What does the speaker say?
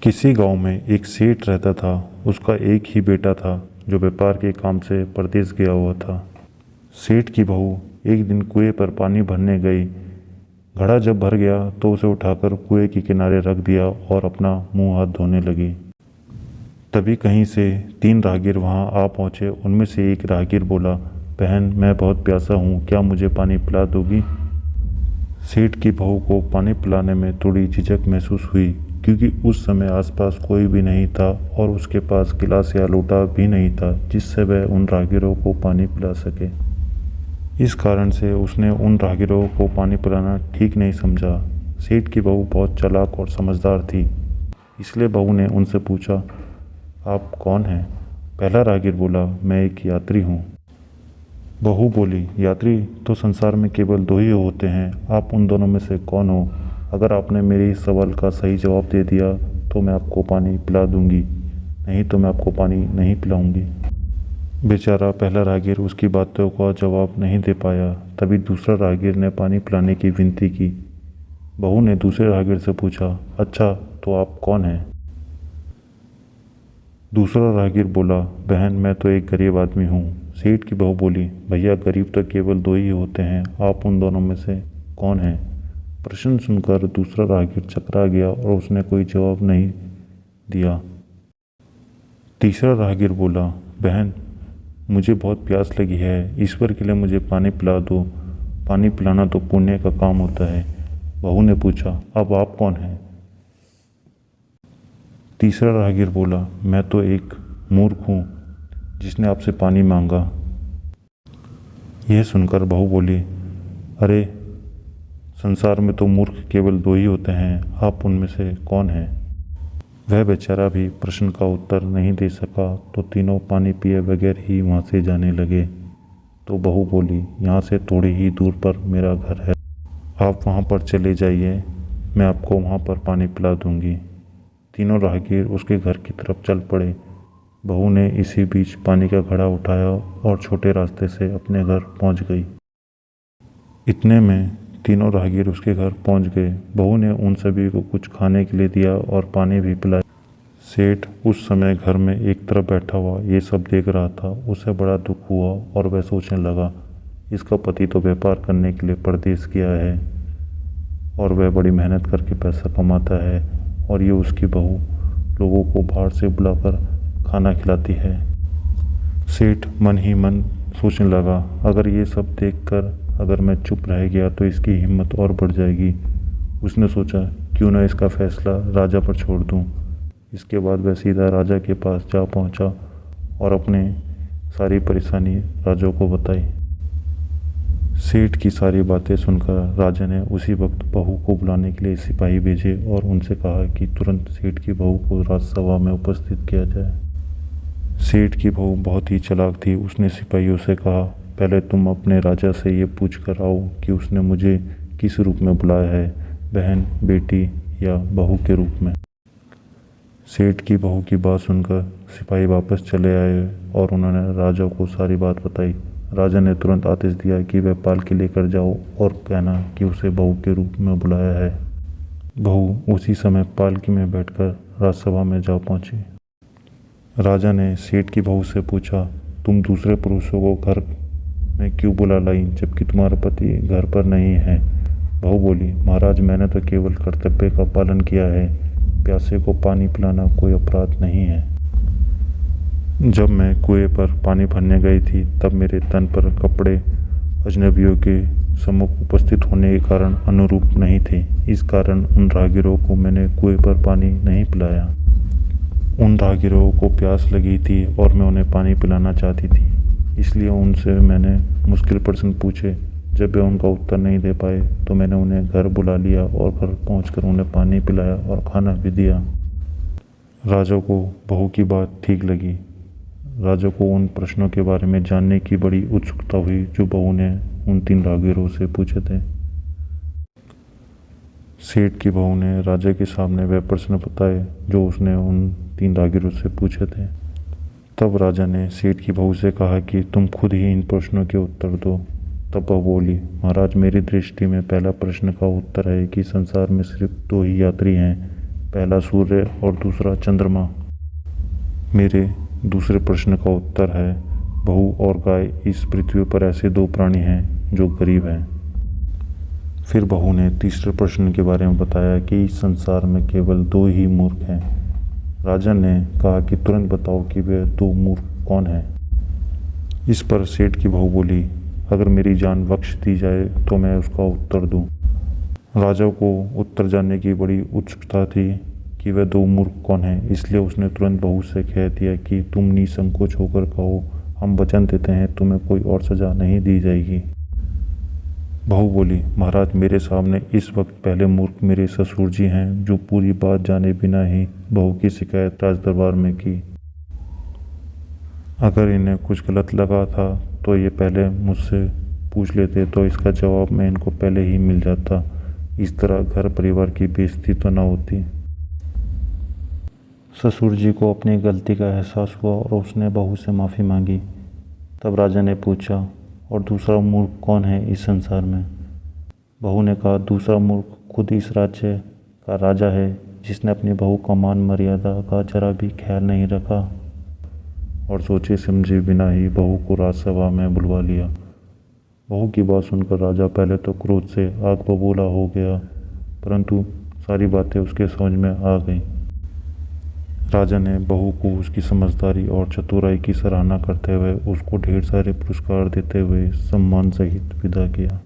किसी गांव में एक सेठ रहता था। उसका एक ही बेटा था जो व्यापार के काम से परदेश गया हुआ था। सेठ की बहू एक दिन कुएं पर पानी भरने गई। घड़ा जब भर गया तो उसे उठाकर कुएं के किनारे रख दिया और अपना मुंह हाथ धोने लगी। तभी कहीं से 3 राहगीर वहां आ पहुंचे। उनमें से एक राहगीर बोला, बहन, मैं बहुत प्यासा हूँ, क्या मुझे पानी पिला दोगी? सेठ की बहू को पानी पिलाने में थोड़ी झिझक महसूस हुई, क्योंकि उस समय आसपास कोई भी नहीं था और उसके पास गिलास या लोटा भी नहीं था जिससे वह उन राहगीरों को पानी पिला सके। इस कारण से उसने उन राहगीरों को पानी पिलाना ठीक नहीं समझा। सेठ की बहू बहुत चालाक और समझदार थी, इसलिए बहू ने उनसे पूछा, आप कौन हैं? पहला राहगीर बोला, मैं एक यात्री हूँ। बहू बोली, यात्री तो संसार में केवल 2 ही होते हैं, आप उन दोनों में से कौन हो? अगर आपने मेरे इस सवाल का सही जवाब दे दिया तो मैं आपको पानी पिला दूंगी, नहीं तो मैं आपको पानी नहीं पिलाऊंगी। बेचारा पहला राहगीर उसकी बातों का जवाब नहीं दे पाया। तभी दूसरा राहगीर ने पानी पिलाने की विनती की। बहू ने दूसरे राहगीर से पूछा, अच्छा तो आप कौन हैं? दूसरा राहगीर बोला, बहन, मैं तो एक गरीब आदमी हूँ। सेठ की बहू बोली, भैया, गरीब तो केवल 2 ही होते हैं, आप उन दोनों में से कौन हैं? प्रश्न सुनकर दूसरा राहगीर चकरा गया और उसने कोई जवाब नहीं दिया। तीसरा राहगीर बोला, बहन, मुझे बहुत प्यास लगी है, ईश्वर के लिए मुझे पानी पिला दो, पानी पिलाना तो पुण्य का काम होता है। बहू ने पूछा, अब आप कौन हैं? तीसरा राहगीर बोला, मैं तो एक मूर्ख हूँ जिसने आपसे पानी मांगा। यह सुनकर बहू बोली, अरे, संसार में तो मूर्ख केवल 2 ही होते हैं, आप उनमें से कौन हैं? वह बेचारा भी प्रश्न का उत्तर नहीं दे सका तो तीनों पानी पिए बगैर ही वहाँ से जाने लगे। तो बहू बोली, यहाँ से थोड़ी ही दूर पर मेरा घर है, आप वहाँ पर चले जाइए, मैं आपको वहाँ पर पानी पिला दूंगी। तीनों राहगीर उसके घर की तरफ चल पड़े। बहू ने इसी बीच पानी का घड़ा उठाया और छोटे रास्ते से अपने घर पहुँच गई। इतने में तीनों राहगीर उसके घर पहुंच गए। बहू ने उन सभी को कुछ खाने के लिए दिया और पानी भी पिलाया। सेठ उस समय घर में एक तरफ बैठा हुआ ये सब देख रहा था। उसे बड़ा दुख हुआ और वह सोचने लगा, इसका पति तो व्यापार करने के लिए परदेश गया है और वह बड़ी मेहनत करके पैसा कमाता है और ये उसकी बहू लोगों को बाहर से बुलाकर खाना खिलाती है। सेठ मन ही मन सोचने लगा, अगर ये सब देखकर अगर मैं चुप रह गया तो इसकी हिम्मत और बढ़ जाएगी। उसने सोचा, क्यों ना इसका फैसला राजा पर छोड़ दूं। इसके बाद वह सीधा राजा के पास जा पहुंचा और अपने सारी परेशानी राजा को बताई। सेठ की सारी बातें सुनकर राजा ने उसी वक्त बहू को बुलाने के लिए सिपाही भेजे और उनसे कहा कि तुरंत सेठ की बहू को राजसभा में उपस्थित किया जाए। सेठ की बहू बहुत ही चालाक थी। उसने सिपाहियों से कहा, पहले तुम अपने राजा से ये पूछ कर आओ कि उसने मुझे किस रूप में बुलाया है, बहन, बेटी या बहू के रूप में। सेठ की बहू की बात सुनकर सिपाही वापस चले आए और उन्होंने राजा को सारी बात बताई। राजा ने तुरंत आदेश दिया कि वह पालकी लेकर जाओ और कहना कि उसे बहू के रूप में बुलाया है। बहू उसी समय पालकी में बैठकर राजसभा में जा पहुंची। राजा ने सेठ की बहू से पूछा, तुम दूसरे पुरुषों को घर में क्यों बुला लाई जबकि तुम्हारा पति घर पर नहीं है? बहू बोली, महाराज, मैंने तो केवल कर्तव्य का पालन किया है, प्यासे को पानी पिलाना कोई अपराध नहीं है। जब मैं कुएं पर पानी भरने गई थी तब मेरे तन पर कपड़े अजनबियों के सम्मुख उपस्थित होने के कारण अनुरूप नहीं थे, इस कारण उन राहगीरों को मैंने कुएं पर पानी नहीं पिलाया। उन राहगीरों को प्यास लगी थी और मैं उन्हें पानी पिलाना चाहती थी, इसलिए उनसे मैंने मुश्किल प्रश्न पूछे। जब वे उनका उत्तर नहीं दे पाए तो मैंने उन्हें घर बुला लिया और घर पहुंचकर उन्हें पानी पिलाया और खाना भी दिया। राजा को बहू की बात ठीक लगी। राजा को उन प्रश्नों के बारे में जानने की बड़ी उत्सुकता हुई जो बहू ने उन 3 राहगीरों से पूछे थे। सेठ की बहू ने राजा के सामने वह प्रश्न बताए जो उसने उन 3 राहगीरों से पूछे थे। तब राजा ने सेठ की बहू से कहा कि तुम खुद ही इन प्रश्नों के उत्तर दो। तब वह बोली, महाराज, मेरी दृष्टि में पहला प्रश्न का उत्तर है कि संसार में सिर्फ 2 ही यात्री हैं, पहला सूर्य और दूसरा चंद्रमा। मेरे दूसरे प्रश्न का उत्तर है, बहू और गाय इस पृथ्वी पर ऐसे दो प्राणी हैं जो गरीब हैं। फिर बहू ने तीसरे प्रश्न के बारे में बताया कि इस संसार में केवल दो ही मूर्ख हैं। राजा ने कहा कि तुरंत बताओ कि वे दो मूर्ख कौन हैं। इस पर सेठ की बहू बोली, अगर मेरी जान बख्श दी जाए तो मैं उसका उत्तर दूं। राजा को उत्तर जानने की बड़ी उत्सुकता थी कि वे दो मूर्ख कौन हैं, इसलिए उसने तुरंत बहू से कह दिया कि तुम निसंकोच होकर कहो, हम वचन देते हैं तुम्हें कोई और सजा नहीं दी जाएगी। बहू बोली, महाराज मेरे सामने इस वक्त पहले मूर्ख मेरे ससुर जी हैं जो पूरी बात जाने बिना ही बहू की शिकायत राज दरबार में की। अगर इन्हें कुछ गलत लगा था तो ये पहले मुझसे पूछ लेते तो इसका जवाब मैं इनको पहले ही मिल जाता। इस तरह घर परिवार की बेइज्जती तो न होती। ससुर जी को अपनी गलती का एहसास हुआ और उसने बहू से माफ़ी मांगी। तब राजा ने पूछा, और दूसरा मूर्ख कौन है इस संसार में? बहू ने कहा, दूसरा मूर्ख खुद इस राज्य का राजा है जिसने अपनी बहू का मान मर्यादा का जरा भी ख्याल नहीं रखा और सोचे समझे बिना ही बहू को राजसभा में बुलवा लिया। बहू की बात सुनकर राजा पहले तो क्रोध से आग बबूला हो गया, परंतु सारी बातें उसके समझ में आ गईं। राजा ने बहू को उसकी समझदारी और चतुराई की सराहना करते हुए उसको ढेर सारे पुरस्कार देते हुए सम्मान सहित विदा किया।